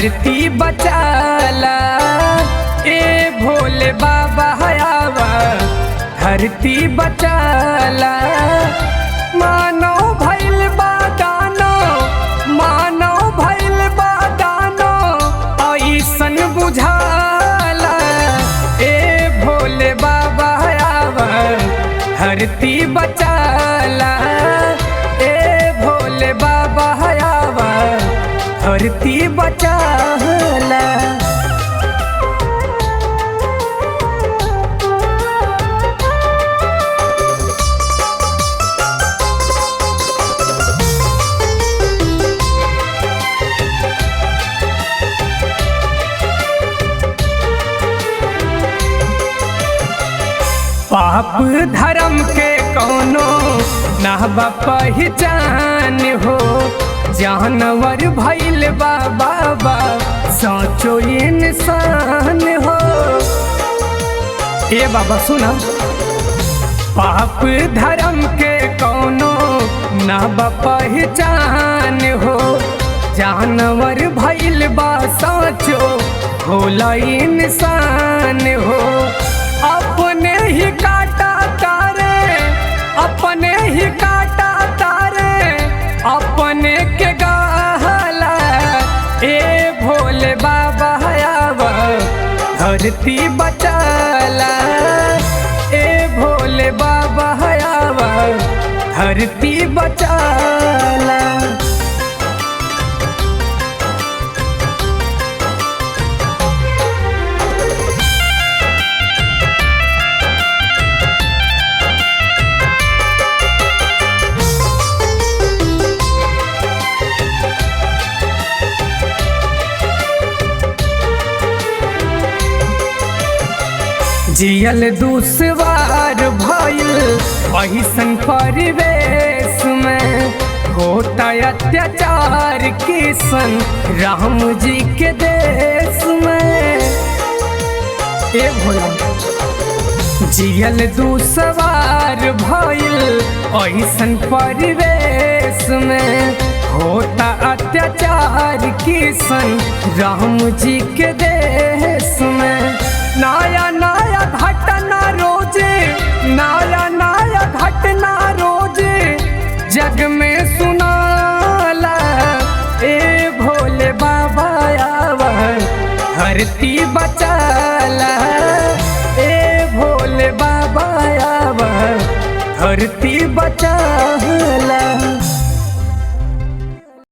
धरती बचाला। ए भोले बाबा आवा धरती बचाला। मानव भइल बा दानव, मानव भइल बा दानव ऐसन बुझाला। ए भोले बाबा आवा धरती बचाला। ए भोले बाबा आवा धरती बचाला। पाप धर्म के कौनो ना बा पहचान हो। जानवर भइल बा बाबा सोचो इंसान हो। ए बाबा सुना, पाप धर्म के कौनो ना बा पहचान हो। जानवर भइल बा सोचो होला इंसान हो। अपने ही काटा तारे, अपने ही काटा तारे अपने के गाला। ए भोले बाबा आवा धरती बचाला। ए भोले बाबा आवा धरती बचाला। जियल दुश्वार भइल ऐसन परिवेश में। होता अत्याचार किसन राम जी के देश में। ए भोला, जियल दुश्वार भइल ऐसन परिवेश में। होता अत्याचार किसन राम जी के देश में। नया नया घटना रोजे, नया नया घटना रोजे जग में सुनाला। ए भोले बाबा आवा धरती बचाला। ए भोले बाबा आवा धरती बचाला।